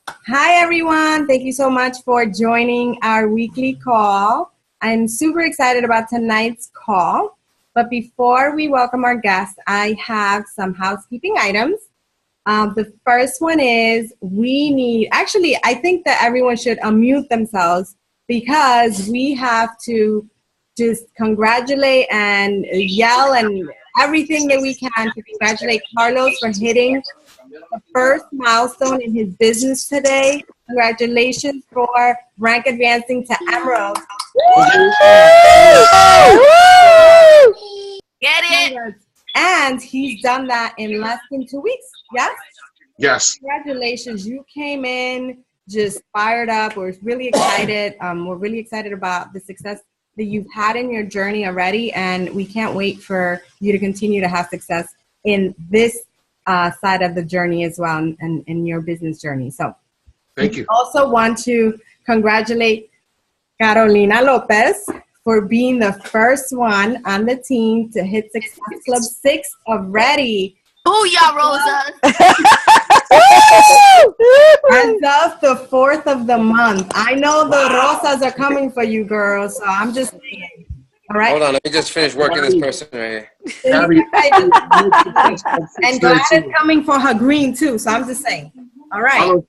Hi, everyone. Thank you so much for joining our weekly call. I'm super excited about tonight's call. But before we welcome our guests, I have some housekeeping items. The first one is I think that everyone should unmute themselves because we have to just congratulate and yell and everything that we can to congratulate Carlos for hitting the first milestone in his business today. Congratulations for rank advancing to Emerald. Get it? And he's done that in less than 2 weeks. Yes? Yes. Congratulations. You came in just fired up. We're really excited. We're really excited about the success that you've had in your journey already. And we can't wait for you to continue to have success in this side of the journey as well, and in your business journey. So thank you. Also want to congratulate Carolina Lopez for being the first one on the team to hit Success Club 6 already. Booyah, Rosa! As of the 4th of the month. I know the Rosas are coming for you, girls, so I'm just saying. All right. Hold on, let me just finish working this person right here. And Gladys coming for her green too, so I'm just saying. All right.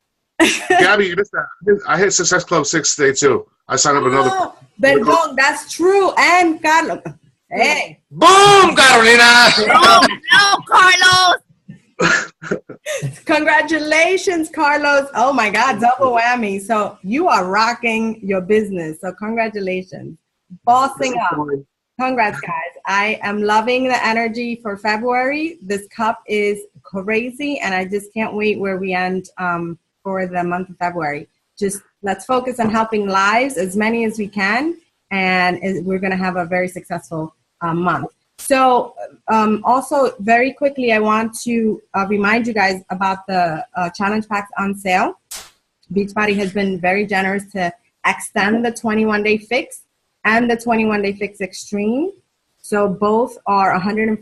Gabby, you missed that. I hit Success Club 6 today too. I signed up another. Perdón, that's true. And Carlos. Hey. Boom, Carolina! No, Carlos! Congratulations, Carlos. Oh my God, double whammy. So you are rocking your business. So congratulations. Bossing up. Congrats, guys. I am loving the energy for February. This cup is crazy, and I just can't wait where we end for the month of February. Just let's focus on helping lives, as many as we can, and we're going to have a very successful month. So also, very quickly, I want to remind you guys about the challenge packs on sale. Beachbody has been very generous to extend the 21-day fix and the 21-day fix extreme. So both are $140.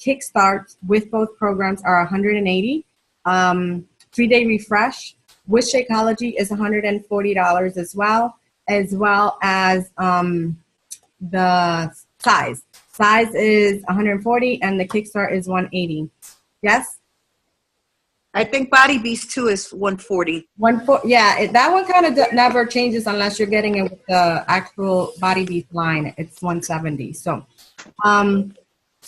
Kickstarts with both programs are $180. 3-day refresh with Shakeology is $140 as well as the size. Size is $140 and the Kickstart is $180. Yes? I think Body Beast 2 is $140. Yeah, that one kind of never changes unless you're getting it with the actual Body Beast line. It's $170. So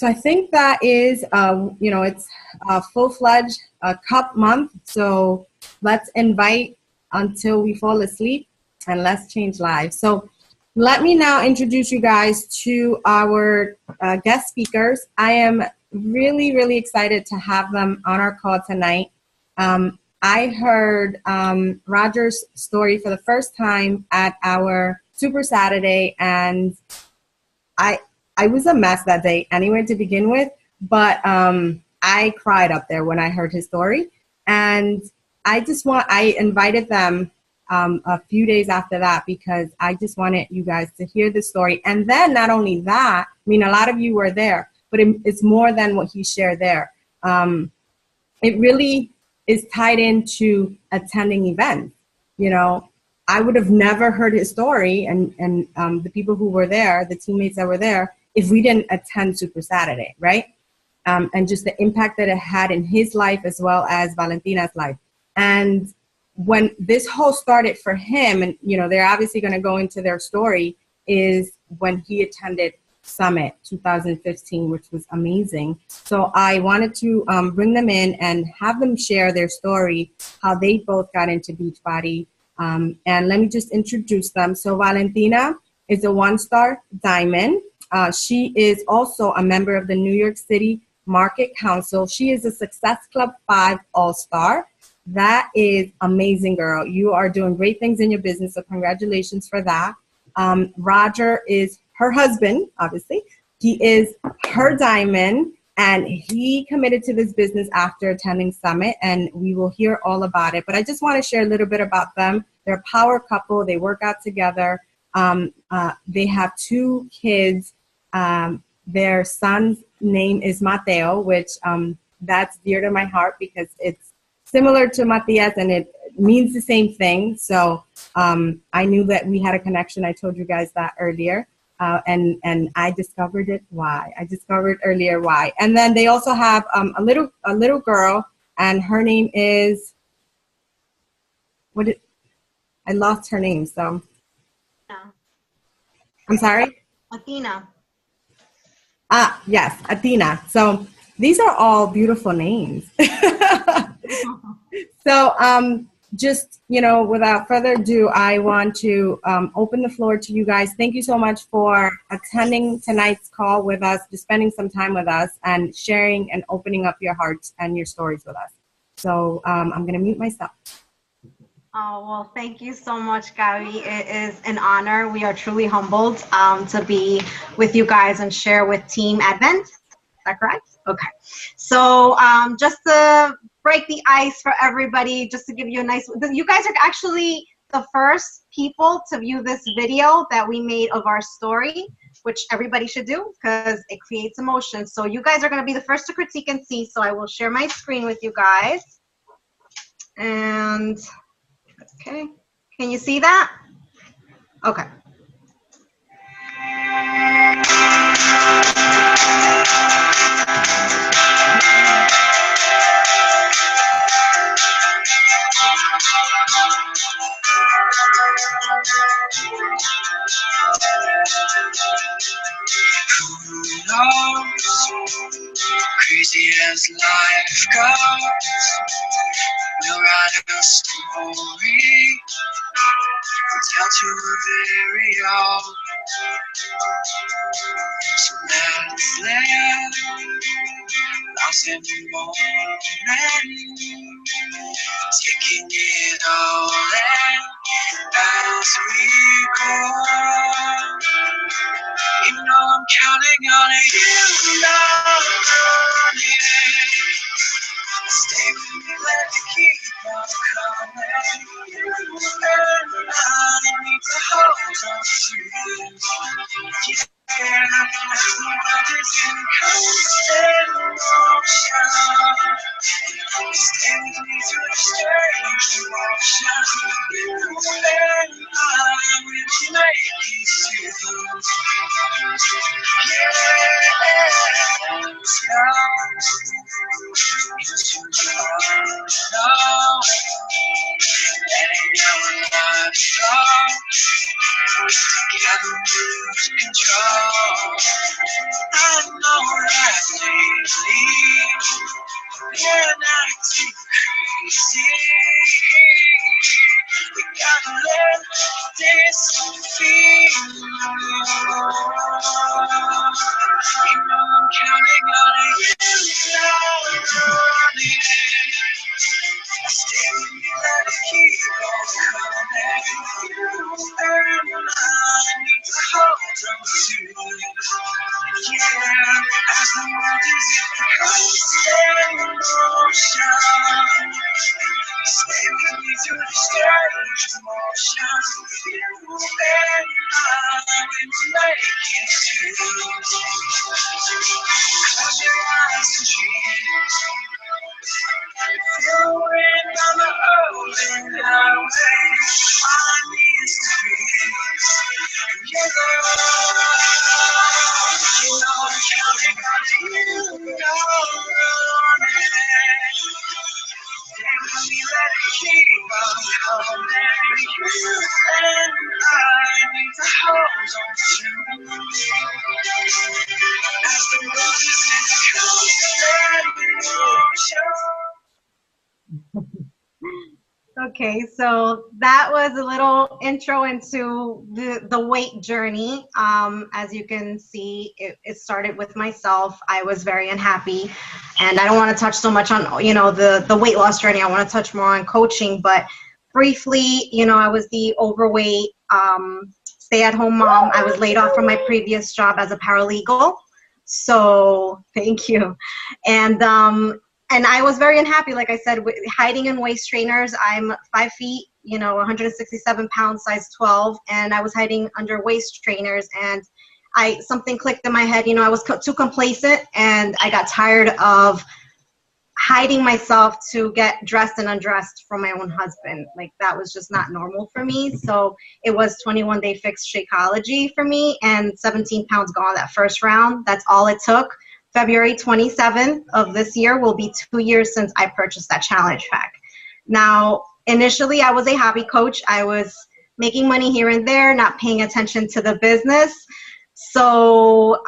I think that is, it's a full-fledged cup month. So let's invite until we fall asleep and let's change lives. So let me now introduce you guys to our guest speakers. I am really, really excited to have them on our call tonight. I heard Roger's story for the first time at our Super Saturday, and I was a mess that day anyway to begin with, but I cried up there when I heard his story, and I invited them a few days after that because I just wanted you guys to hear the story. And then not only that, I mean, a lot of you were there, but it's more than what he shared there. It really is tied into attending events. You know, I would have never heard his story and the people who were there, the teammates that were there, if we didn't attend Super Saturday, right? And just the impact that it had in his life as well as Valentina's life. And when this whole started for him, and, you know, they're obviously going to go into their story, is when he attended Summit 2015, which was amazing. So I wanted to bring them in and have them share their story, how they both got into Beachbody. And let me just introduce them. So Valentina is a 1-star diamond. She is also a member of the New York City Market Council. She is a Success Club 5 All-Star. That is amazing, girl. You are doing great things in your business, so congratulations for that. Roger is her husband, obviously. He is her diamond, and he committed to this business after attending Summit, and we will hear all about it. But I just want to share a little bit about them. They're a power couple. They work out together. They have 2 kids. Their son's name is Mateo, which that's dear to my heart because it's similar to Matias, and means the same thing. So I knew that we had a connection. I told you guys that earlier. And I discovered it why. I discovered earlier why. And then they also have a little girl, and her name is I lost her name. So I'm sorry. Athena. Yes, Athena. So these are all beautiful names. So just, without further ado, I want to open the floor to you guys. Thank you so much for attending tonight's call with us, just spending some time with us and sharing and opening up your hearts and your stories with us. So I'm going to mute myself. Oh, well, thank you so much, Gabby. It is an honor. We are truly humbled to be with you guys and share with Team Advent. Is that correct? Okay. So just to break the ice for everybody, just to give you a nice, you guys are actually the first people to view this video that we made of our story, which everybody should do because it creates emotion. So you guys are going to be the first to critique and see. So I will share my screen with you guys. And okay, can you see that? Okay. Who knows? Crazy as life goes, we'll write a story, tell to the very own. So let's live, lost in the moment, taking it all in as we go. You know I'm counting on you, Lord. Stay with me, let me keep on coming. You and I need to hold on to you. Yeah, as the world is in constant motion. Stay with me through the strange emotions. You and I will make it through. Yeah, letting our lives flow, together lose control. I know that lately we're acting crazy. We gotta let this feel. You know I'm counting on you, Lord. Stay with me, let it keep on coming. You and I need to hold on to you. Yeah, as the world is in constant motion. Stay with me through the strange emotions. You and I will make it through. Close your eyes and dream. Feel the wind on the open highway. All I need is to breathe. And you're there. You know I'm counting on you. Don't run it. Stay with me, let it keep on coming. You and I need to hold on to you. As the road is in constant motion. Okay, so that was a little intro into the weight journey. As you can see, it started with myself. I was very unhappy, and I don't want to touch so much on, the weight loss journey. I want to touch more on coaching, but briefly, I was the overweight stay-at-home mom. I was laid off from my previous job as a paralegal. So thank you. And I was very unhappy, like I said, hiding in waist trainers. I'm 5 feet, 167 pounds, size 12, and I was hiding under waist trainers. And something clicked in my head. I was too complacent, and I got tired of hiding myself to get dressed and undressed from my own husband. Like that was just not normal for me. So it was 21 day fixed Shakeology for me and 17 pounds gone that first round. That's all it took. February 27th of this year will be 2 years since I purchased that challenge pack. Now, initially I was a hobby coach. I was making money here and there, not paying attention to the business. So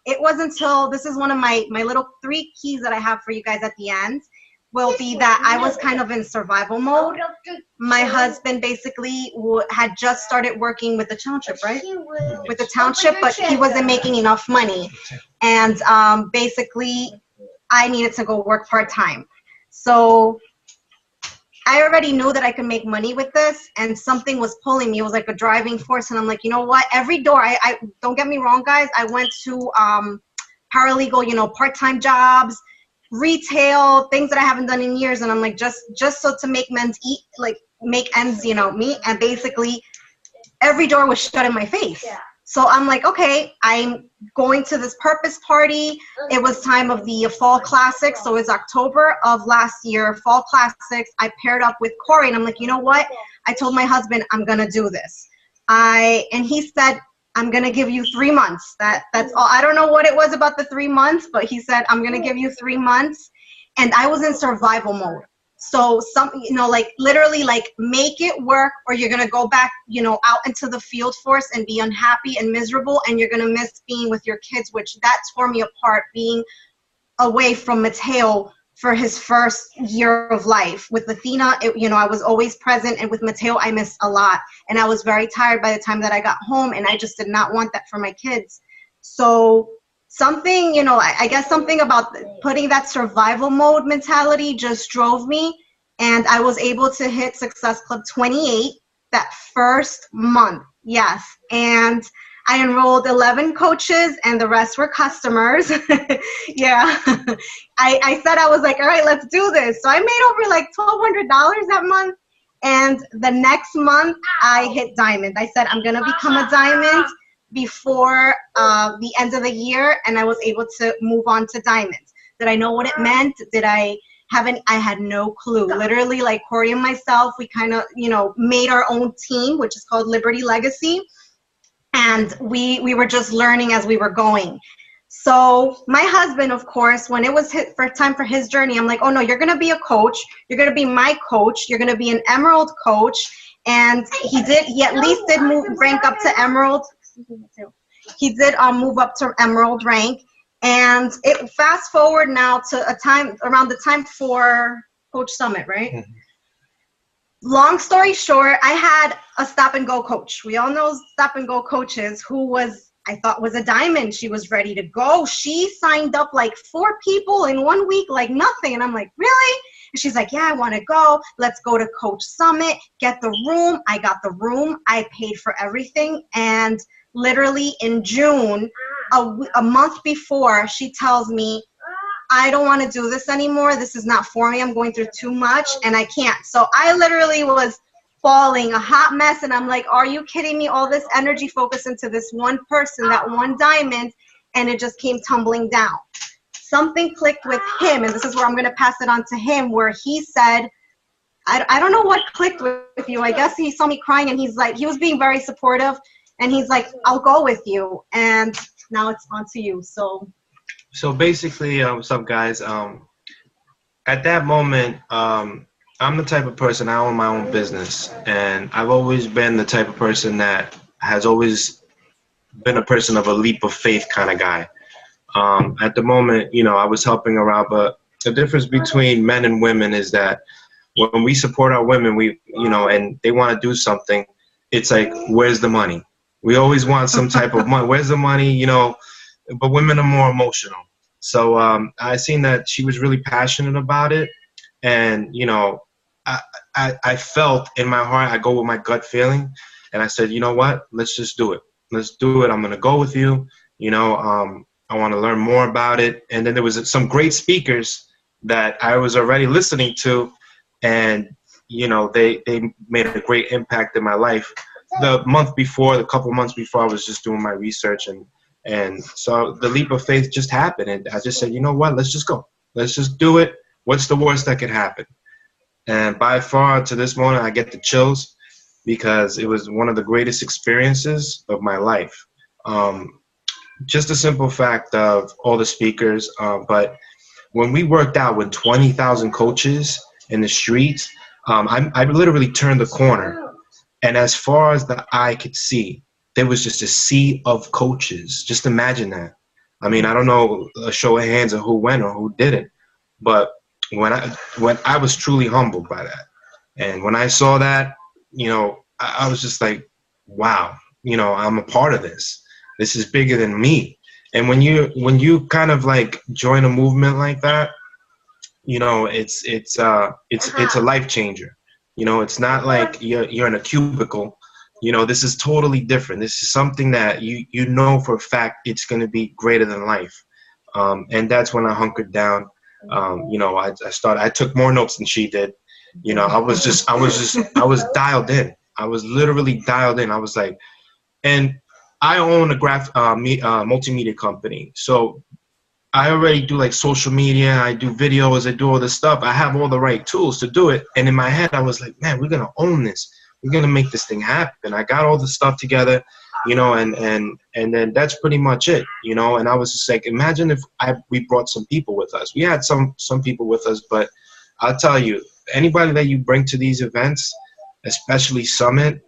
it wasn't until, this is one of my little 3 keys that I have for you guys at the end, will be that I was kind of in survival mode. My husband basically had just started working with the township, right? With the township, but he wasn't making enough money. And basically, I needed to go work part-time. So I already knew that I could make money with this, and something was pulling me. It was like a driving force, and I'm like, you know what? Every door, I don't get me wrong, guys. I went to paralegal, part-time jobs, retail, things that I haven't done in years, and I'm like, just so to make make ends, meet. And basically, every door was shut in my face. Yeah. So I'm like, okay, I'm going to this purpose party. It was time of the fall classics. So it's October of last year, fall classics. I paired up with Corey and I'm like, you know what? I told my husband, I'm going to do this. And he said, I'm going to give you 3 months. That's all. I don't know what it was about the 3 months, but he said, I'm going to give you 3 months. And I was in survival mode. So literally make it work, or you're going to go back, out into the field force and be unhappy and miserable. And you're going to miss being with your kids, which that tore me apart, being away from Mateo for his first year of life. With Valentina, I was always present. And with Mateo, I missed a lot. And I was very tired by the time that I got home. And I just did not want that for my kids. So something, I guess something about putting that survival mode mentality just drove me, and I was able to hit Success Club 28 that first month. Yes. And I enrolled 11 coaches and the rest were customers. Yeah. I said, I was like, all right, let's do this. So I made over like $1,200 that month. And the next month I hit diamond. I said, I'm going to become a diamond before the end of the year, and I was able to move on to diamonds. Did I know what it meant? Did I had no clue. Literally, like Corey and myself, we kind of, made our own team, which is called Liberty Legacy. And we were just learning as we were going. So my husband, of course, when it was time for his journey, I'm like, oh no, you're going to be a coach. You're going to be my coach. You're going to be an Emerald coach. And he at least did rank up to Emerald. He did move up to Emerald rank, and it fast forward now to around the time for Coach Summit, right? Mm-hmm. Long story short, I had a stop and go coach. We all know stop and go coaches who I thought was a diamond. She was ready to go. She signed up like 4 people in 1 week, like nothing. And I'm like, really? And she's like, yeah, I want to go. Let's go to Coach Summit, get the room. I got the room. I paid for everything. And literally in June, a month before, she tells me, I don't want to do this anymore. This is not for me. I'm going through too much and I can't. So I literally was falling, a hot mess. And I'm like, are you kidding me? All this energy focused into this one person, that one diamond, and it just came tumbling down. Something clicked with him, and this is where I'm going to pass it on to him, where he said, I don't know what clicked with you. I guess he saw me crying, and he was being very supportive. And he's like, I'll go with you. And now it's on to you. So basically, what's up, guys? At that moment, I'm the type of person, I own my own business. And I've always been the type of person that has always been a person of a leap of faith kind of guy. At the moment, I was helping her out. But the difference between men and women is that when we support our women, and they want to do something, it's like, where's the money? We always want some type of money. Where's the money? But women are more emotional. So I seen that she was really passionate about it. And, I felt in my heart, I go with my gut feeling. And I said, you know what? Let's just do it. Let's do it. I'm going to go with you. I want to learn more about it. And then there was some great speakers that I was already listening to. And, they made a great impact in my life. The couple months before, I was just doing my research, and so the leap of faith just happened, and I just said, you know what, let's just go. Let's just do it. what's the worst that could happen? And by far to this moment, I get the chills because it was one of the greatest experiences of my life. Just a simple fact of all the speakers, but when we worked out with 20,000 coaches in the streets, I literally turned the corner, and as far as the eye could see, there was just a sea of coaches. Just imagine that. I mean, I don't know a show of hands of who went or who didn't, but when I was truly humbled by that, and when I saw that, you know, I was just like, wow, you know, I'm a part of this. This is bigger than me. And when you kind of like join a movement like that, you know, it's a life changer. You know, it's not like you're in a cubicle. You know, this is totally different. This is something that you know for a fact it's going to be greater than life. And that's when I hunkered down. You know, I took more notes than she did. You know, I was dialed in. I was literally dialed in. I was like, and I own a multimedia company. So I already do like social media. I do videos. I do all this stuff. I have all the right tools to do it. And in my head, I was like, man, we're going to own this. We're going to make this thing happen. I got all the stuff together, you know, and then that's pretty much it, you know. And I was just like, imagine if we brought some people with us. We had some people with us, but I'll tell you, anybody that you bring to these events, especially Summit,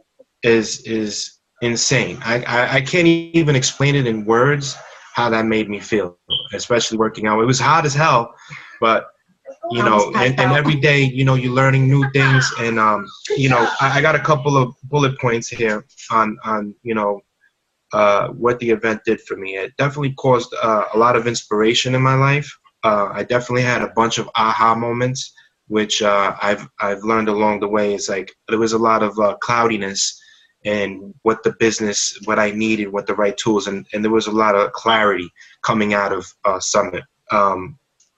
is insane. I can't even explain it in words how that made me feel, especially working out. It was hot as hell, but you know, and every day, you know, you're learning new things. And you know, I got a couple of bullet points here on you know, what the event did for me. It definitely caused a lot of inspiration in my life. I definitely had a bunch of aha moments, which I've learned along the way. It's like there was a lot of cloudiness and what I needed, what the right tools, and there was a lot of clarity coming out of Summit.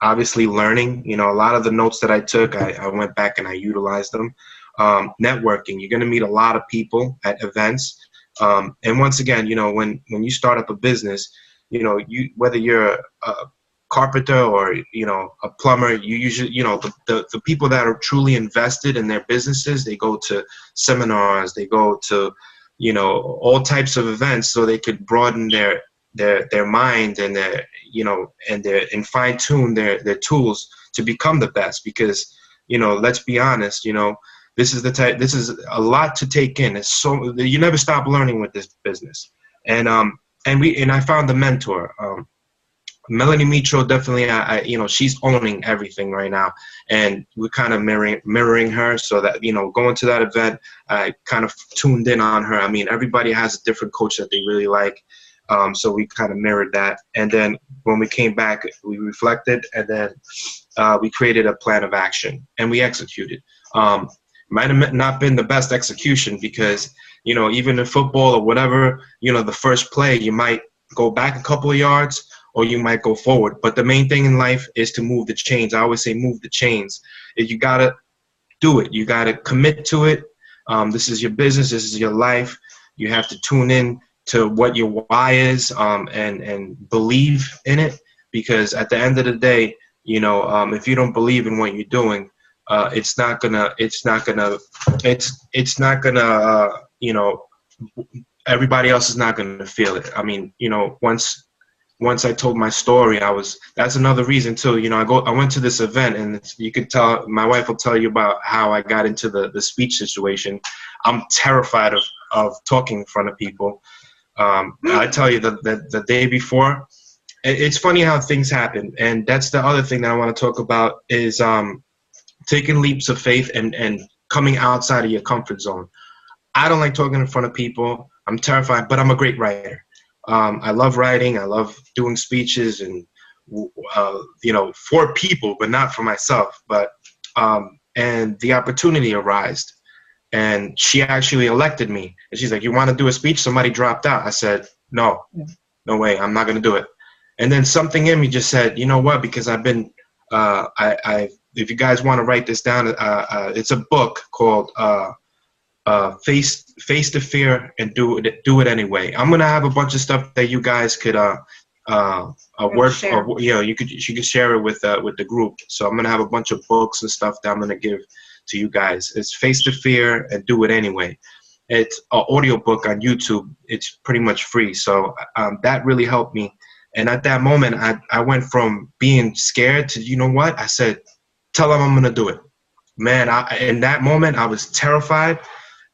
Obviously learning, you know, a lot of the notes that I took, I went back and I utilized them. Networking, you're going to meet a lot of people at events. And once again, you know, when you start up a business, you know, whether you're a carpenter or, you know, a plumber, you usually, you know, the people that are truly invested in their businesses, they go to seminars, they go to, you know, all types of events so they could broaden their mind and their, you know, and fine tune their tools to become the best. Because, you know, let's be honest, you know, this is a lot to take in. It's so, you never stop learning with this business. And I found a mentor, Melanie Mitro. Definitely, you know, she's owning everything right now, and we're kind of mirroring her, so that, you know, going to that event, I kind of tuned in on her. I mean, everybody has a different coach that they really like. So we kind of mirrored that. And then when we came back, we reflected, and then we created a plan of action, and we executed. Might have not been the best execution because, you know, even in football or whatever, you know, the first play, you might go back a couple of yards or you might go forward. But the main thing in life is to move the chains. I always say move the chains. You got to do it. You got to commit to it. This is your business. This is your life. You have to tune in to what your why is, and believe in it, because at the end of the day, you know, if you don't believe in what you're doing, it's not gonna, you know, everybody else is not gonna feel it. I mean, you know, once I told my story, that's another reason too. You know, I went to this event, and you could tell, my wife will tell you about how I got into the speech situation. I'm terrified of talking in front of people. I tell you that the day before, it's funny how things happen. And that's the other thing that I want to talk about is taking leaps of faith and coming outside of your comfort zone. I don't like talking in front of people. I'm terrified, but I'm a great writer. I love writing. I love doing speeches and, you know, for people, but not for myself. But and the opportunity arose. And she actually elected me. And she's like, you want to do a speech? Somebody dropped out. I said, no way. I'm not going to do it. And then something in me just said, you know what? Because I've been, if you guys want to write this down, it's a book called Face the Fear and Do It Anyway. I'm going to have a bunch of stuff that you guys could a work, or, you know, she could share it with the group. So I'm gonna have a bunch of books and stuff that I'm gonna give to you guys. It's Face the Fear and Do It Anyway. It's an audio book on YouTube. It's pretty much free. So that really helped me. And at that moment, I went from being scared to, you know what? I said, tell them I'm gonna do it. Man, in that moment, I was terrified.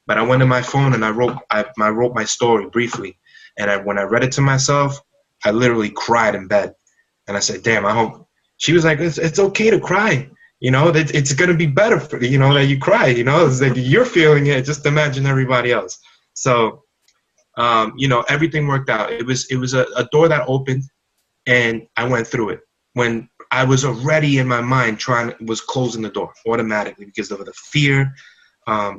But I went to my phone and I wrote my story briefly. And when I read it to myself, I literally cried in bed. And I said, damn, I hope. She was like, it's okay to cry. You know, it's going to be better for you know, that you cry. You know, it's like you're feeling it. Just imagine everybody else. So, you know, everything worked out. It was a door that opened and I went through it. When I was already in my mind was closing the door automatically because of the fear.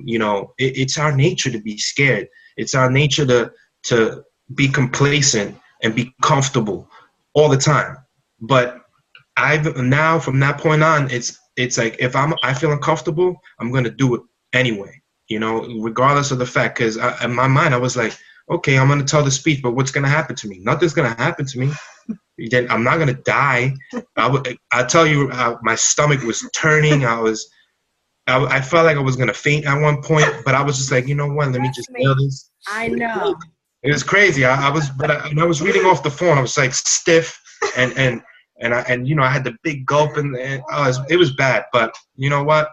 You know, it's our nature to be scared. It's our nature to be complacent and be comfortable all the time. But now from that point on, it's like if I feel uncomfortable, I'm gonna do it anyway. You know, regardless of the fact, because in my mind I was like, okay, I'm gonna tell the speech, but what's gonna happen to me? Nothing's gonna happen to me. Then I'm not gonna die. I tell you, my stomach was turning. I felt like I was gonna faint at one point, but I was just like, you know what? Let me just feel this. I know. It was crazy. I was reading off the phone. I was like stiff, and you know, I had the big gulp, and it was bad. But you know what?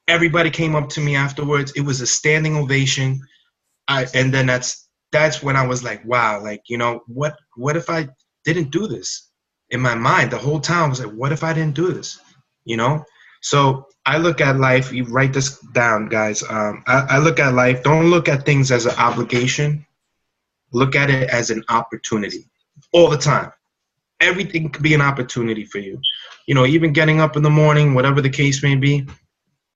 Everybody came up to me afterwards. It was a standing ovation. And then that's when I was like, wow, like, you know, what if I didn't do this? In my mind, the whole time I was like, what if I didn't do this? You know. So I look at life, you write this down, guys. I look at life, don't look at things as an obligation. Look at it as an opportunity all the time. Everything could be an opportunity for you. You know, even getting up in the morning, whatever the case may be.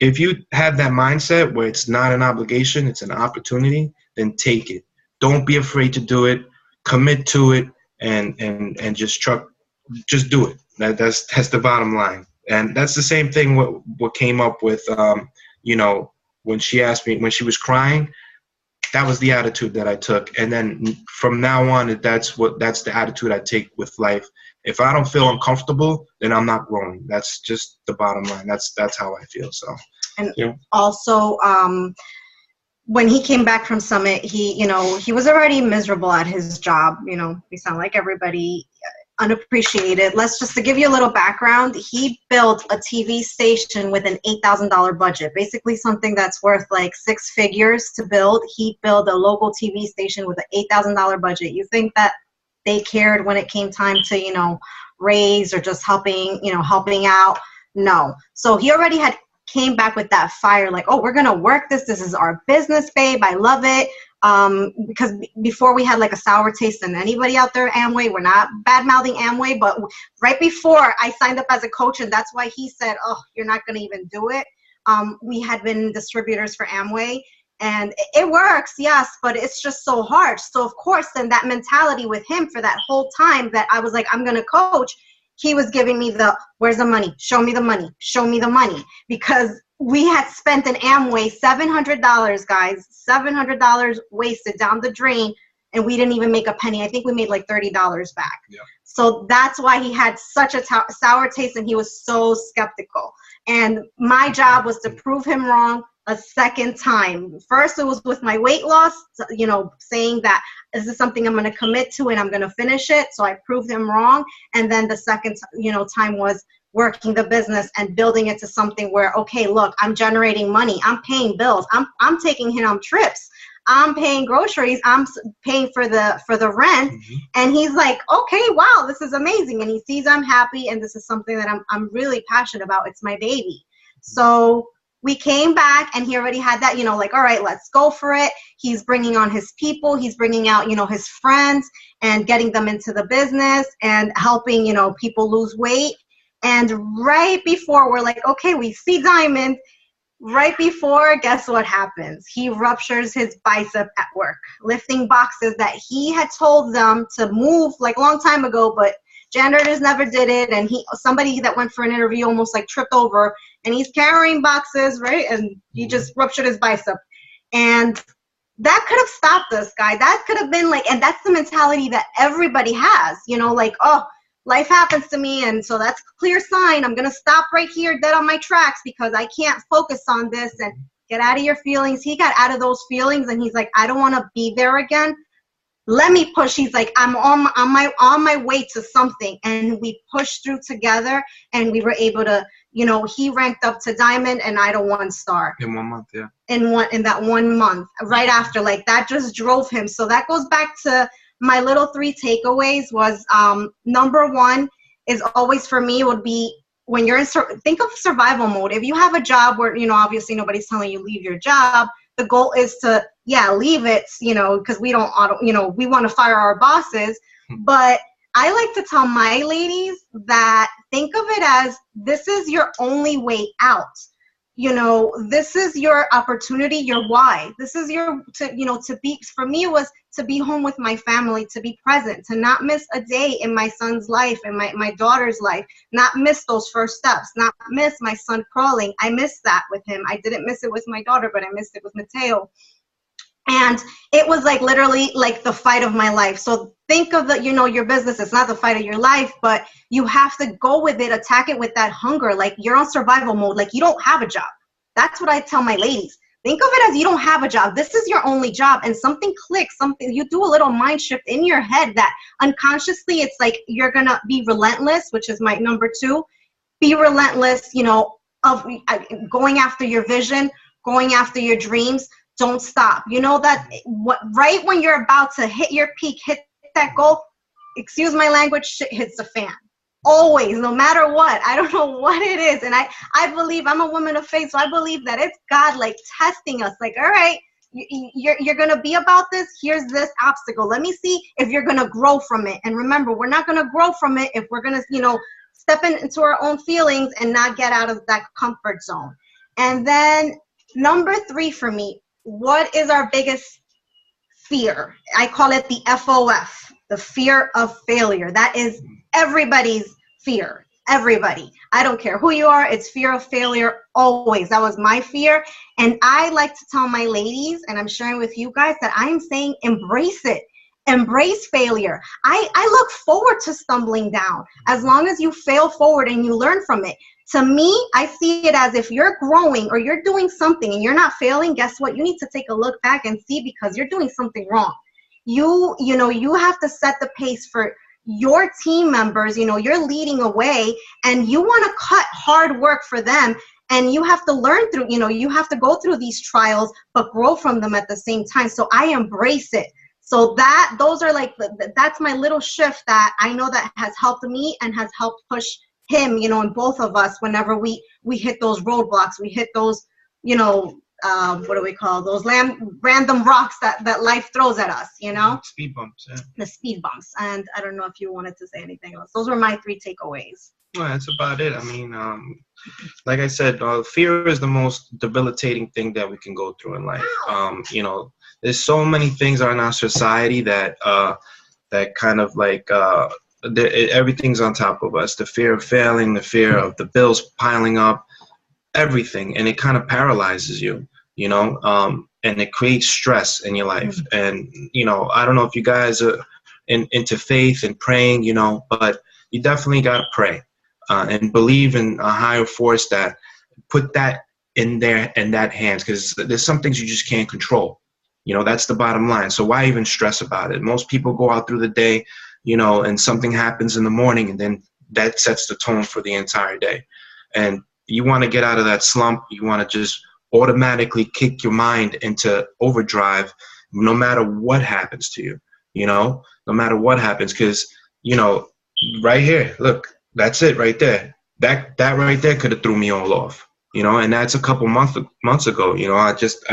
If you have that mindset where it's not an obligation, it's an opportunity, then take it. Don't be afraid to do it. Commit to it and just do it. That's the bottom line. And that's the same thing what came up with, you know, when she asked me, when she was crying, that was the attitude that I took. And then from now on, that's the attitude I take with life. If I don't feel uncomfortable, then I'm not growing. That's just the bottom line. That's how I feel. So, and yeah. Also, when he came back from Summit, he was already miserable at his job. You know, we sound like everybody. Unappreciated. To give you a little background, he built a TV station with an $8,000 budget, basically something that's worth like 6 figures to build. He built a local TV station with an $8,000 budget. You think that they cared when it came time to, you know, raise or just helping out? No. So he already came back with that fire, like, oh, we're gonna work this. This is our business, babe. I love it. Because before we had like a sour taste, and anybody out there, Amway, we're not bad mouthing Amway, but right before I signed up as a coach, and that's why he said, oh, you're not going to even do it. We had been distributors for Amway, and it works, yes, but it's just so hard. So of course, then that mentality with him for that whole time that I was like, I'm going to coach, he was giving me where's the money? Show me the money. Show me the money. Because we had spent in Amway $700, guys, $700 wasted down the drain, and we didn't even make a penny. I think we made like $30 back. Yeah. So that's why he had such a sour taste, and he was so skeptical. And my job was to prove him wrong a second time. First, it was with my weight loss, you know, saying that this is something I'm going to commit to and I'm going to finish it. So I proved him wrong. And then the second, time was working the business and building it to something where, okay, look, I'm generating money. I'm paying bills. I'm taking him on trips. I'm paying groceries. I'm paying for the rent. Mm-hmm. And he's like, okay, wow, this is amazing. And he sees I'm happy. And this is something that I'm really passionate about. It's my baby. So we came back and he already had that, like, all right, let's go for it. He's bringing on his people. He's bringing out, his friends and getting them into the business and helping, people lose weight. And right before we're like, okay, we see Diamond. Right before, guess what happens? He ruptures his bicep at work, lifting boxes that he had told them to move like a long time ago, but janitors never did it. And somebody that went for an interview almost like tripped over, and he's carrying boxes, right? And he just ruptured his bicep. And that could have stopped us, guy. That could have been like, and that's the mentality that everybody has, you know, like, oh, life happens to me, and so that's a clear sign. I'm gonna stop right here dead on my tracks because I can't focus on this, and get out of your feelings. He got out of those feelings, and he's like, I don't want to be there again. Let me push. He's like, I'm on my way to something, and we pushed through together, and we were able to, you know, he ranked up to diamond, and I to 1-star In 1 month, yeah. in that 1 month. Right after, like, that just drove him. So that goes back to my little 3 takeaways. Was number 1 is always for me would be, when you're in, think of survival mode. If you have a job where, you know, obviously nobody's telling you leave your job, the goal is to, leave it, you know, because we don't, you know, we want to fire our bosses. But I like to tell my ladies that think of it as, this is your only way out. You know, this is your opportunity, your why. This is your, to be, for me, it was to be home with my family, to be present, to not miss a day in my son's life and my daughter's life, not miss those first steps, not miss my son crawling. I missed that with him. I didn't miss it with my daughter, but I missed it with Mateo. And it was like literally like the fight of my life. So think of the, your business, it's not the fight of your life, but you have to go with it, attack it with that hunger. Like, you're on survival mode, like you don't have a job. That's what I tell my ladies. Think of it as you don't have a job. This is your only job, and something clicks, you do a little mind shift in your head that unconsciously it's like you're going to be relentless, which is my number 2. Be relentless, of going after your vision, going after your dreams. Don't stop. You know that right when you're about to hit your peak, hit that goal, excuse my language, shit hits the fan. Always, no matter what. I don't know what it is. And I believe, I'm a woman of faith, so I believe that it's God like testing us. Like, all right, you're going to be about this. Here's this obstacle. Let me see if you're going to grow from it. And remember, we're not going to grow from it if we're going to, step into our own feelings and not get out of that comfort zone. And then number 3 for me, what is our biggest fear? I call it the FOF, the fear of failure. That is everybody's fear. Everybody. I don't care who you are. It's fear of failure always. That was my fear. And I like to tell my ladies, and I'm sharing with you guys, that I'm saying embrace it. Embrace failure. I look forward to stumbling down as long as you fail forward and you learn from it. To me, I see it as if you're growing or you're doing something and you're not failing, guess what? You need to take a look back and see, because you're doing something wrong. You have to set the pace for your team members. You're leading a way, and you want to cut hard work for them, and you have to learn through, you have to go through these trials, but grow from them at the same time. So I embrace it. So those are like, that's my little shift that I know that has helped me and has helped push him, and both of us, whenever we hit those roadblocks, we hit those, what do we call those random rocks that life throws at us, Speed bumps, yeah. The speed bumps. And I don't know if you wanted to say anything else. Those were my 3 takeaways. Well, that's about it. I mean, like I said, fear is the most debilitating thing that we can go through in life. There's so many things in our society that kind of like everything's on top of us. The fear of failing, the fear of the bills piling up, everything, and it kind of paralyzes you, and it creates stress in your life. And I don't know if you guys are into faith and praying, but you definitely got to pray and believe in a higher force that put that in that hands, because there's some things you just can't control. That's the bottom line. So why even stress about it? Most people go out through the day, and something happens in the morning, and then that sets the tone for the entire day. And you want to get out of that slump. You want to just automatically kick your mind into overdrive, no matter what happens to you, no matter what happens. Because, right here, look, that's it right there. That right there could have threw me all off, and that's a couple months ago. I just,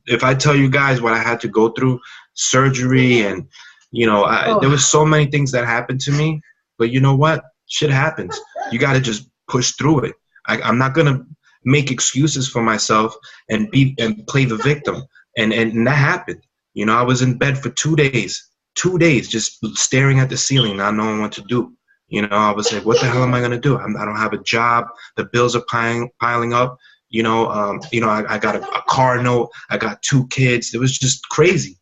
if I tell you guys what I had to go through, surgery, and, there was so many things that happened to me, but you know what? Shit happens. You got to just push through it. I'm not going to make excuses for myself and play the victim. And that happened. I was in bed for 2 days, just staring at the ceiling, not knowing what to do. I was like, what the hell am I going to do? I don't have a job. The bills are piling up. I got a car note. I got 2 kids. It was just crazy,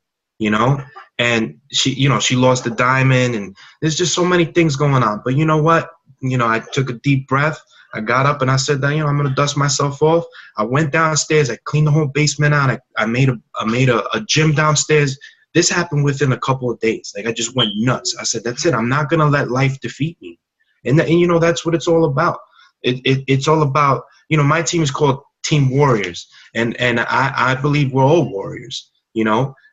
and she lost a diamond, and there's just so many things going on. But you know what? I took a deep breath. I got up and I said that, I'm going to dust myself off. I went downstairs. I cleaned the whole basement out. I made a gym downstairs. This happened within a couple of days. Like, I just went nuts. I said, that's it. I'm not going to let life defeat me. And that's what it's all about. It's all about, my team is called Team Warriors. And I believe we're all warriors,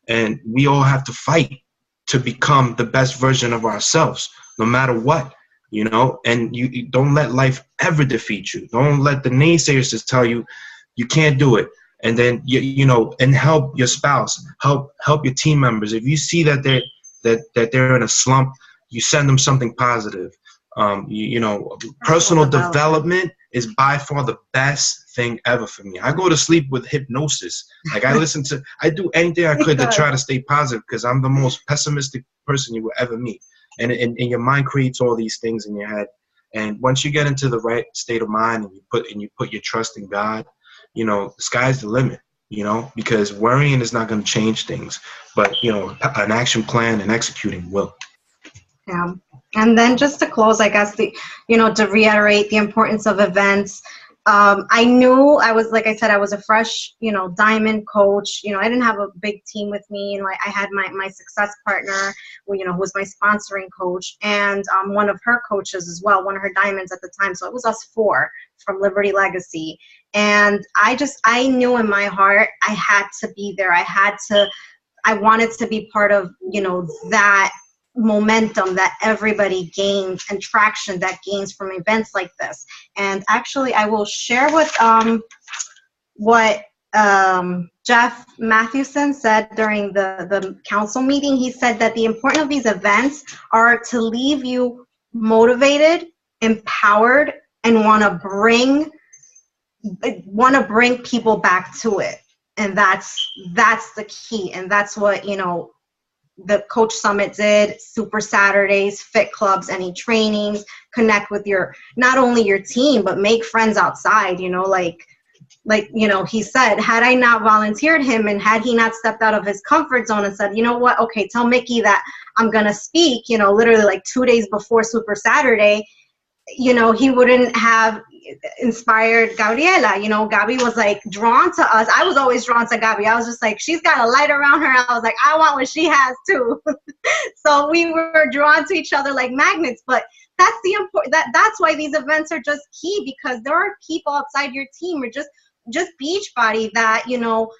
and we all have to fight to become the best version of ourselves, no matter what. And you don't let life ever defeat you. Don't let the naysayers just tell you you can't do it. And then and help your spouse, help your team members. If you see that they're in a slump, you send them something positive. Personal development is by far the best thing ever for me. I go to sleep with hypnosis. Like, I do anything I could to try to stay positive, because I'm the most pessimistic person you will ever meet. And your mind creates all these things in your head. And once you get into the right state of mind and you put your trust in God, the sky's the limit, because worrying is not going to change things. But, an action plan and executing will. Yeah. And then just to close, I guess, to reiterate the importance of events. I knew like I said, I was a fresh, diamond coach. I didn't have a big team with me. And I had my success partner, who was my sponsoring coach, and one of her coaches as well, one of her diamonds at the time. So it was us 4 from Liberty Legacy. And I knew in my heart I had to be there. I wanted to be part of, that momentum that everybody gains and traction that gains from events like this. And actually, I will share what Jeff Matthewson said during the council meeting. He said that the importance of these events are to leave you motivated, empowered, and want to bring people back to it. And that's the key. And that's what, the Coach Summit did. Super Saturdays, fit clubs, any trainings, connect with not only your team, but make friends outside. He said, had I not volunteered him and had he not stepped out of his comfort zone and said, you know what, okay, tell Mickey that I'm going to speak, literally like 2 days before Super Saturday, he wouldn't have inspired Gabriela. Gabi was like drawn to us. I was always drawn to Gabi. I was just like, she's got a light around her. I was like, I want what she has too. So we were drawn to each other like magnets. But that's the important. That's why these events are just key, because there are people outside your team or just Beachbody that you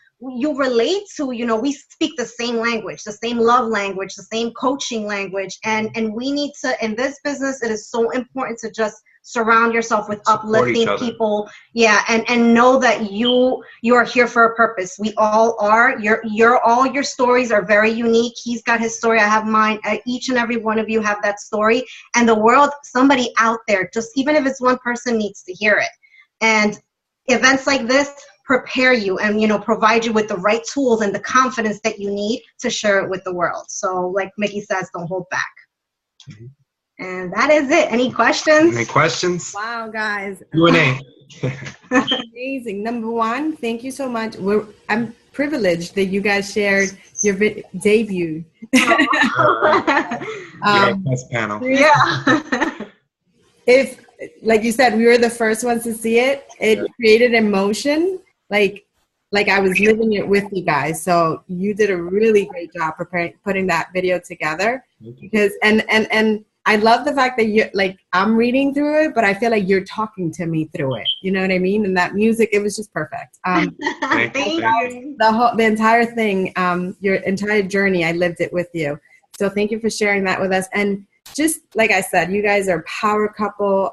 relate to. We speak the same language, the same love language, the same coaching language, and we need to, in this business, it is so important to just surround yourself with uplifting people. Yeah. And know that you are here for a purpose. We all are. All your stories are very unique. He's got his story. I have mine. Each and every one of you have that story, and the world, somebody out there, just even if it's one person, needs to hear it. And events like this prepare you and, provide you with the right tools and the confidence that you need to share it with the world. So like Mickey says, don't hold back. Mm-hmm. And that is it. Any questions? Any questions? Wow, guys. Q&A. Amazing. Number one, thank you so much. I'm privileged that you guys shared your debut. Best panel. Yeah. If, like you said, we were the first ones to see it. It created emotion. Like I was living it with you guys. So you did a really great job putting that video together. Because and I love the fact that you're like, I'm reading through it, but I feel like you're talking to me through it. You know what I mean? And that music, it was just perfect. Thank you. The entire thing, your entire journey, I lived it with you. So thank you for sharing that with us. And just like I said, you guys are a power couple.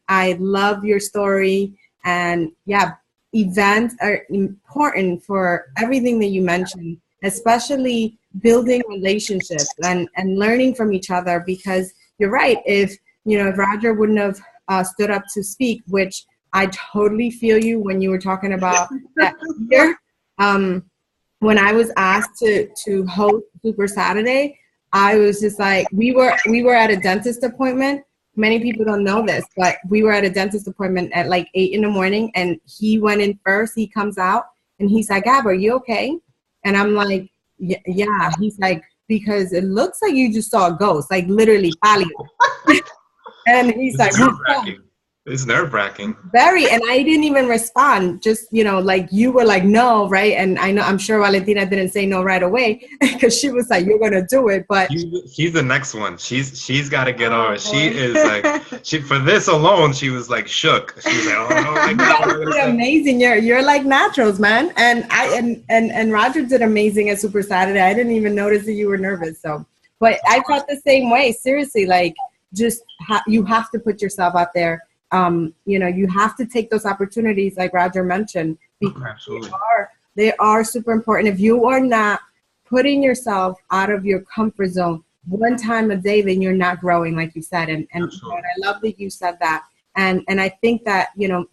I love your story. And yeah, events are important for everything that you mentioned, especially building relationships and learning from each other, because you're right. If Roger wouldn't have stood up to speak, which I totally feel you when you were talking about that year. When I was asked to host Super Saturday, I was just like, we were at a dentist appointment, many people don't know this, but we were at a dentist appointment at like 8 in the morning, and he went in first. He comes out and he's like, Gab, are you okay? And I'm like, yeah. He's like, because it looks like you just saw a ghost, like literally pálido. And he's like, It's nerve-wracking. very, and I didn't even respond. Just, like you were like, no, right? And I'm sure Valentina didn't say no right away because she was like, you're gonna do it. But He's the next one. She's got to get over. She is like, for this alone, she was like shook. She was like, oh my God. you did amazing. You're like naturals, man. And and Roger did amazing at Super Saturday. I didn't even notice that you were nervous. So, but I felt the same way. Seriously, like just you have to put yourself out there. You have to take those opportunities, like Roger mentioned, because they are super important. If you are not putting yourself out of your comfort zone one time a day, then you're not growing, like you said. And I love that you said that. And I think that,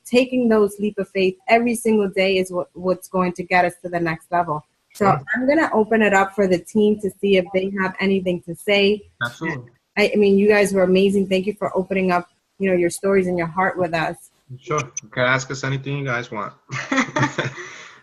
taking those leap of faith every single day is what's going to get us to the next level. So I'm going to open it up for the team to see if they have anything to say. Absolutely. I mean, you guys were amazing. Thank you for opening up your stories and your heart with us. Sure. You can ask us anything you guys want.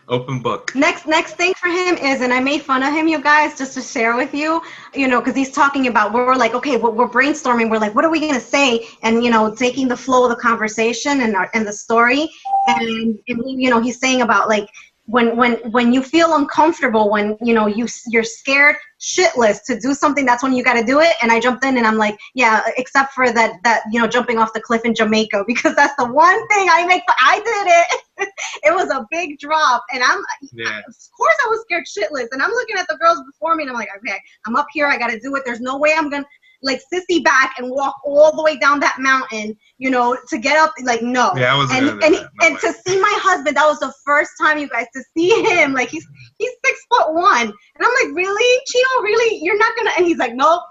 Open book. Next thing for him is, and I made fun of him, you guys, just to share with you, because he's talking about, we're like, okay, we're brainstorming. We're like, what are we going to say? And, taking the flow of the conversation and the story. And he's saying about like, when you feel uncomfortable, when you're scared shitless to do something, that's when you got to do it. And I jumped in and I'm like, yeah, except for that jumping off the cliff in Jamaica, because that's the one thing I did it. It was a big drop, and of course I was scared shitless, and I'm looking at the girls before me and I'm like, okay, I'm up here, I got to do it. There's no way I'm gonna like sissy back and walk all the way down that mountain, to get up. Like, no. Yeah, I was and to see my husband, that was the first time, you guys, to see him. Like, he's 6'1", and I'm like, really, Chino, really, you're not gonna? And he's like, nope.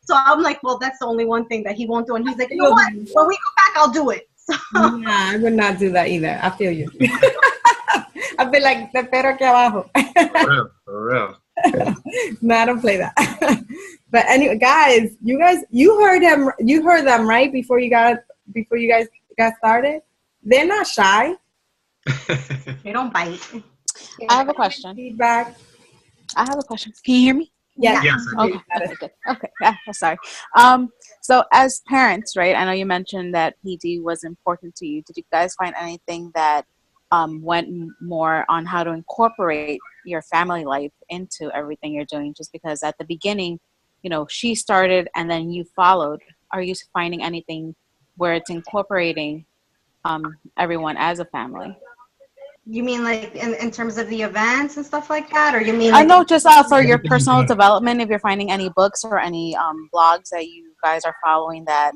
So I'm like, well, that's the only one thing that he won't do. And he's like, you know what? When we go back, I'll do it. So. Yeah, I would not do that either. I feel you. I'd be like, te espero aquí abajo. For real. No, I don't play that. But anyway, guys, you heard them right before you guys got started. They're not shy. They don't bite. I have a question. Feedback. I have a question. Can you hear me? Yes. Okay. Good. Okay. Yeah, sorry. So as parents, right? I know you mentioned that PD was important to you. Did you guys find anything that went more on how to incorporate your family life into everything you're doing? Just because at the beginning, she started and then you followed. Are you finding anything where it's incorporating everyone as a family? You mean like in terms of the events and stuff like that? Or you mean I know just for your personal development, if you're finding any books or any blogs that you guys are following that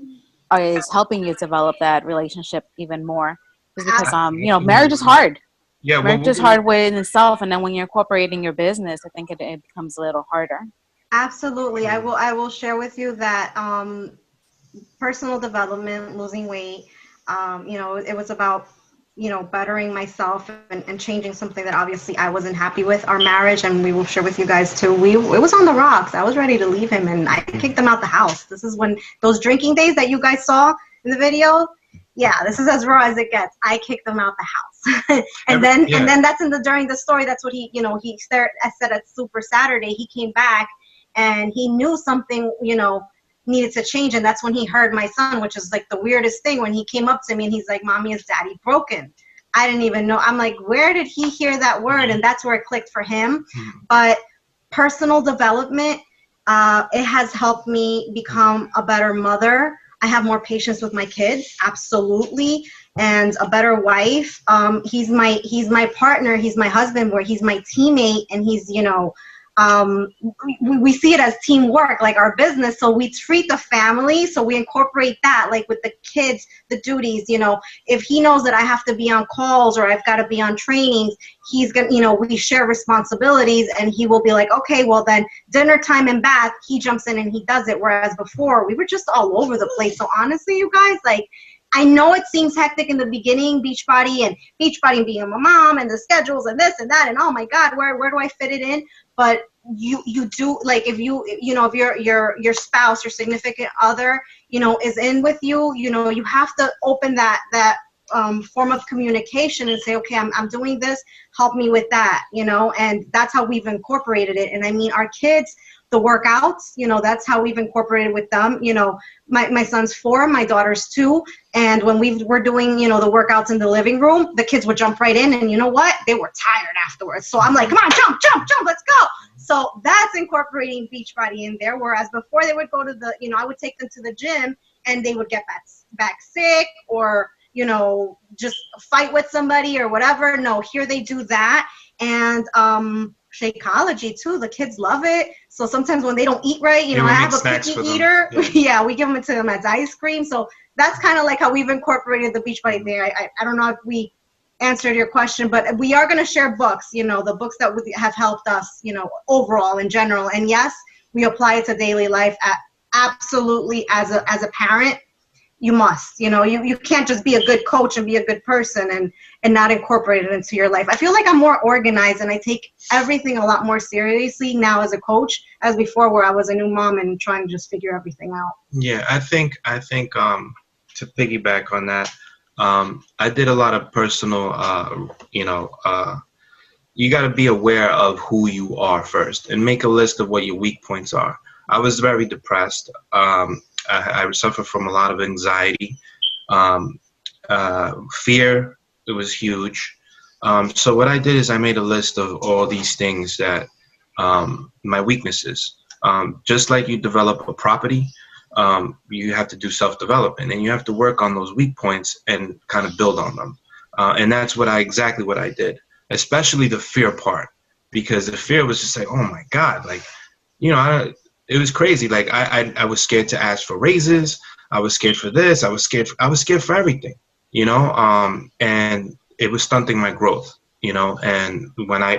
is helping you develop that relationship even more. Just because, marriage is hard. Yeah, marriage is hard within itself. And then when you're incorporating your business, I think it becomes a little harder. Absolutely. I will share with you that personal development, losing weight, it was about bettering myself and changing something that obviously I wasn't happy with. Our marriage, and we will share with you guys too, it was on the rocks. I was ready to leave him, and I kicked him out the house. This is when those drinking days that you guys saw in the video, yeah, this is as raw as it gets. I kicked him out the house. and then that's during the story, that's what he said at Super Saturday. He came back and he knew something, needed to change, and that's when he heard my son, which is like the weirdest thing, when he came up to me and he's like, Mommy, is Daddy broken? I didn't even know. I'm like, where did he hear that word? And that's where it clicked for him. But personal development, it has helped me become a better mother. I have more patience with my kids, absolutely, and a better wife. He's my partner, he's my husband, where he's my teammate, and he's, we see it as teamwork, like our business. So we treat the family, so we incorporate that, like with the kids, the duties, if he knows that I have to be on calls or I've got to be on trainings, he's gonna, we share responsibilities, and he will be like, okay, well then dinner time and bath, he jumps in and he does it. Whereas before we were just all over the place. So honestly, you guys, like, I know it seems hectic in the beginning, Beachbody and being a mom and the schedules and this and that and oh my God, where do I fit it in? But you do, like, if your spouse, your significant other, is in with you, you have to open that form of communication and say, okay, I'm doing this, help me with that, and that's how we've incorporated it. And I mean, our kids, the workouts, that's how we've incorporated with them. My son's 4, my daughter's 2. And when we were doing, the workouts in the living room, the kids would jump right in, and you know what? They were tired afterwards. So I'm like, come on, jump, let's go. So that's incorporating Beachbody in there. Whereas before they would go to I would take them to the gym and they would get back sick or, just fight with somebody or whatever. No, here they do that. And Shakeology too. The kids love it. So sometimes when they don't eat right, I have a picky eater. Yeah, we give them to them as ice cream. So that's kind of like how we've incorporated the Beachbody thing. I don't know if we answered your question, but we are going to share books, the books that have helped us, overall in general. And yes, we apply it to daily life absolutely as a parent. You must, you can't just be a good coach and be a good person and not incorporate it into your life. I feel like I'm more organized and I take everything a lot more seriously now as a coach as before, where I was a new mom and trying to just figure everything out. Yeah, I think to piggyback on that, I did a lot of personal, you got to be aware of who you are first and make a list of what your weak points are. I was very depressed. I suffer from a lot of anxiety, fear. It was huge. So what I did is I made a list of all these things that my weaknesses. Just like you develop a property, you have to do self-development and you have to work on those weak points and kind of build on them. And that's exactly what I did, especially the fear part, because the fear was just like, oh my God, like, it was crazy. Like I was scared to ask for raises. I was scared for this. I was scared for everything, and it was stunting my growth, and when I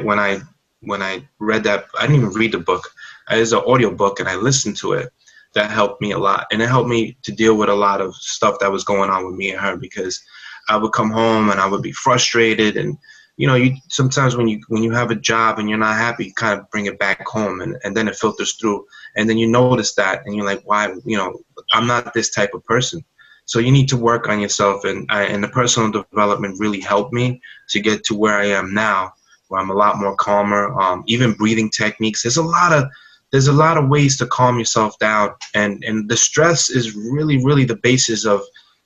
read that, I didn't even read the book. It was an audio book and I listened to it. That helped me a lot. And it helped me to deal with a lot of stuff that was going on with me and her, because I would come home and I would be frustrated. And, you sometimes when you have a job and you're not happy, you kind of bring it back home and then it filters through. And then you notice that and you're like, why, I'm not this type of person. So you need to work on yourself. And the personal development really helped me to get to where I am now, where I'm a lot more calmer. Even breathing techniques. There's a lot of ways to calm yourself down. And the stress is really, really the basis of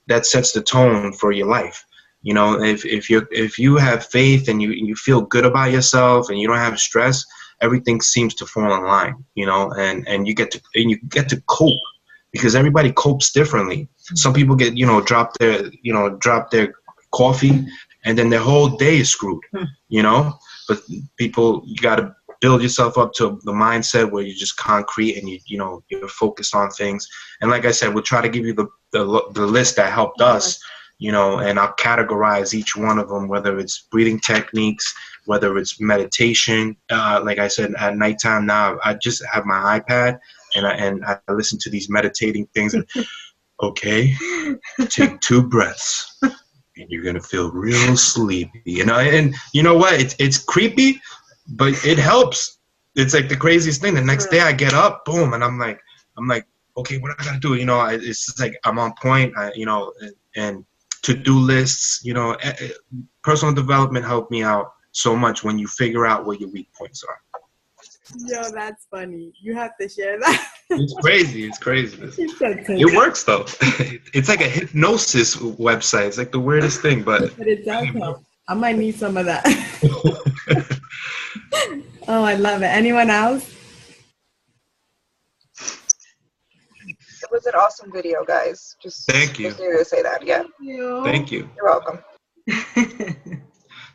that sets the tone for your life. If you have faith and you feel good about yourself and you don't have stress, everything seems to fall in line, and you get to cope, because everybody copes differently. Some people get, drop their coffee and then their whole day is screwed, but people, you got to build yourself up to the mindset where you're just concrete and you're focused on things. And like I said, we'll try to give you the list that helped us, and I'll categorize each one of them, whether it's breathing techniques, whether it's meditation. Like I said, at nighttime now, I just have my iPad and I listen to these meditating things. And, okay, take 2 breaths and you're going to feel real sleepy, and you know what? It's creepy, but it helps. It's like the craziest thing. The next day I get up, boom, and I'm like, okay, what I gotta do? It's just like I'm on point. And to-do lists. Personal development helped me out so much when you figure out what your weak points are. Yo, that's funny. You have to share that. It's crazy. It's crazy. It works though. It's like a hypnosis website. It's like the weirdest thing, but it does help. I might need some of that. Oh, I love it. Anyone else? It was an awesome video, guys. Thank you. Just needed to say that. Yeah. Thank you. You're welcome.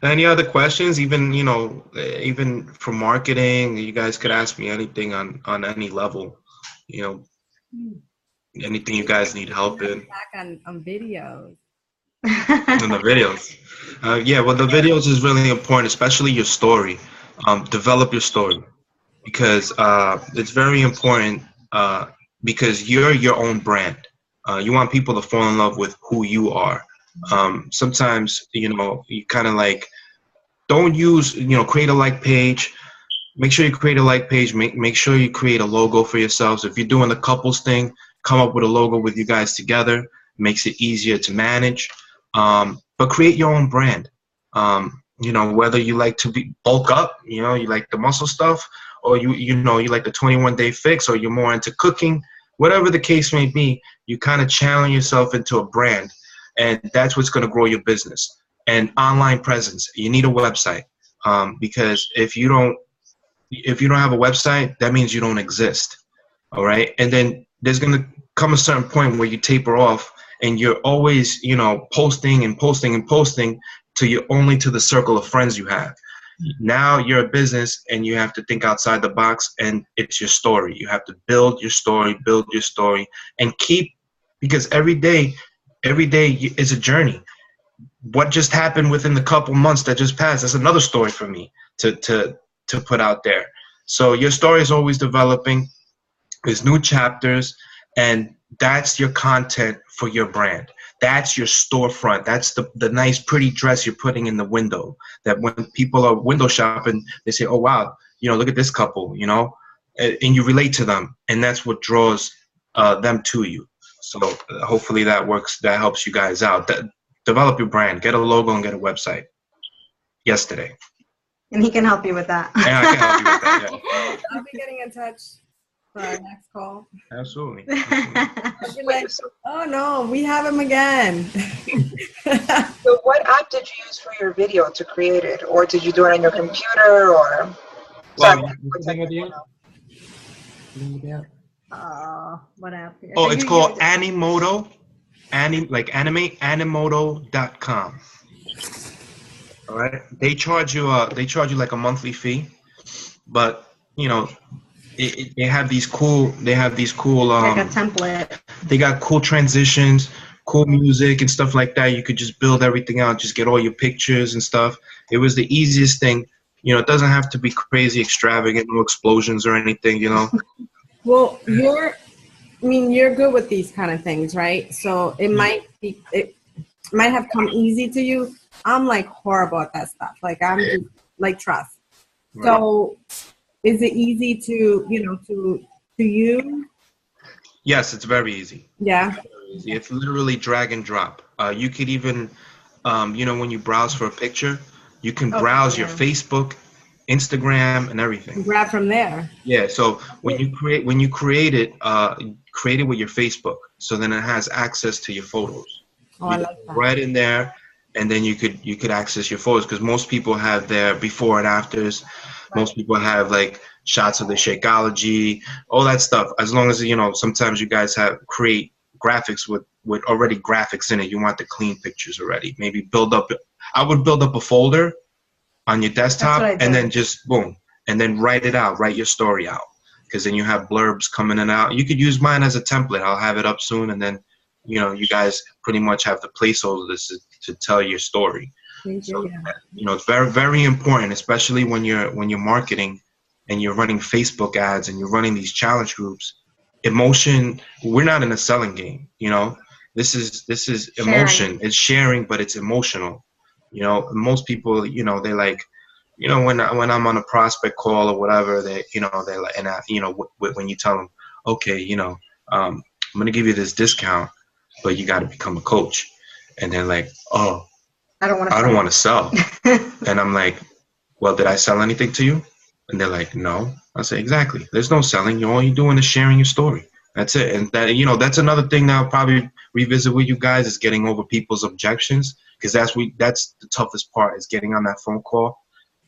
Any other questions? Even even for marketing, you guys could ask me anything on any level. Anything you guys need help in. Back on videos. On the videos. Yeah, well, the videos is really important, especially your story. Develop your story, because it's very important, because you're your own brand. You want people to fall in love with who you are. Sometimes, you know, you kind of like don't use, you know, create a like page. Make sure you create a like page. Make sure you create a logo for yourselves. If you're doing the couples thing, come up with a logo with you guys together. Makes it easier to manage. But create your own brand. You know, whether you like to be bulk up, you know, you like the muscle stuff, or you know, you like the 21-day fix, or you're more into cooking, whatever the case may be, you kind of challenge yourself into a brand, and that's what's going to grow your business. And online presence, you need a website, because if you don't have a website, that means you don't exist. All right. And then there's going to come a certain point where you taper off, and you're always, you know, posting and posting and posting to you only to the circle of friends you have. Now you're a business, and you have to think outside the box, and it's your story. You have to build your story, and keep, because every day is a journey. What just happened within the couple months that just passed, that's another story for me to put out there. So your story is always developing. There's new chapters, and that's your content for your brand. That's your storefront. That's the nice, pretty dress you're putting in the window, that when people are window shopping, they say, oh, wow, you know, look at this couple, you know, and you relate to them. And that's what draws them to you. So hopefully that works. That helps you guys out. Develop your brand. Get a logo and get a website. Yesterday. And he can help you with that. Yeah, I can help you with that. Yeah. I'll be getting in touch for our next call. Absolutely. I'll be like, oh no, we have him again. So what app did you use for your video to create it? Or did you do it on your computer, or? Well, What app? oh, it's called Animoto. Like anime, animoto.com. All right. They charge you like a monthly fee, but you know, they have these cool like a template. They got cool transitions, cool music and stuff like that. You could just build everything out, just get all your pictures and stuff. It was the easiest thing. You know, it doesn't have to be crazy extravagant, no explosions or anything, you know. Well, you're good with these kind of things, right? So it might have come easy to you. I'm like horrible at that stuff. Like I'm just like trust. Right. So is it easy to use? Yes, it's very easy. Yeah. It's literally drag and drop. You could even, when you browse for a picture, you can browse your Facebook, Instagram, and everything. Grab from there. Yeah. So when you create it with your Facebook. So then it has access to your photos. Oh, I like that. Right in there, and then you could access your photos, because most people have their before and afters. Right. Most people have like shots of the Shakeology, all that stuff. As long as sometimes you guys create graphics with already graphics in it. You want the clean pictures already. Maybe I would build up a folder on your desktop and then just boom, and then write your story out, because then you have blurbs coming in and out. You could use mine as a template. I'll have it up soon, and then you guys pretty much have the placeholders to tell your story. So, it's very, very important, especially when you're marketing and you're running Facebook ads and you're running these challenge groups. Emotion, we're not in a selling game, This is emotion. It's sharing, but it's emotional. Most people, they like, when I'm on a prospect call or whatever, they like, and when you tell them, okay, I'm going to give you this discount, but you got to become a coach. And they're like, oh, I don't want to sell. And I'm like, well, did I sell anything to you? And they're like, no. I say, exactly. There's no selling. All you're doing is sharing your story. That's it. And that, that's another thing that I'll probably revisit with you guys, is getting over people's objections, because that's the toughest part, is getting on that phone call.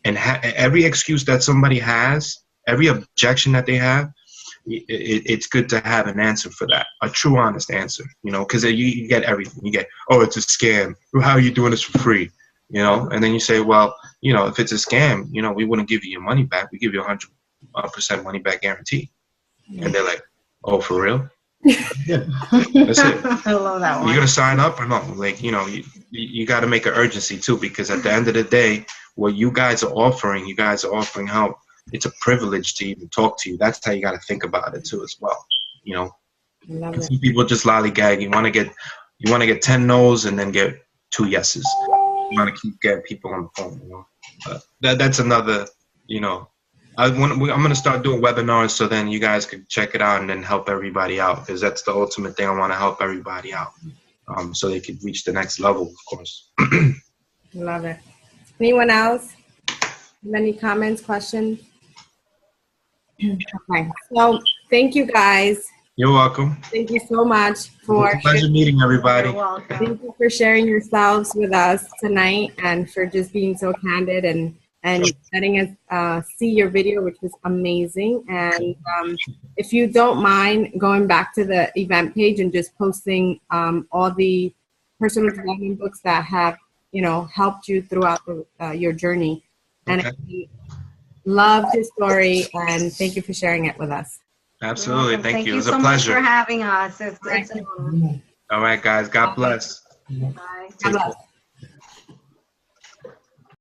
And every excuse that somebody has, every objection that they have, it's good to have an answer for that, a true, honest answer, because you get everything. You get, oh, it's a scam. How are you doing this for free? And then you say, well, if it's a scam, we wouldn't give you your money back. We give you 100% money back guarantee. And they're like, oh, for real? That's it. I love that one. You're gonna sign up or no? Like, you got to make an urgency too, because at the end of the day, what you guys are offering help. It's a privilege to even talk to you. That's how you got to think about it too, as well. Love And it. some people just lollygag. You want to get 10 no's and then get 2 yeses. You want to keep getting people on the phone. You know, but that's another. You know, I'm gonna start doing webinars so then you guys could check it out and then help everybody out, because that's the ultimate thing. I want to help everybody out, so they could reach the next level, of course. Love it. Anyone else? Any comments, questions? Okay. So thank you guys. You're welcome. Thank you so much for It's a pleasure meeting everybody. You're welcome. thank you for sharing yourselves with us tonight and for just being so candid and letting us see your video, which was amazing. And if you don't mind going back to the event page and just posting all the personal development books that have, you know, helped you throughout your journey. And Okay. I loved your story, and thank you for sharing it with us. Absolutely. Welcome. Thank you. It was so a much pleasure. for having us. It's an honor. All right, guys. God bless. Bye. God bless.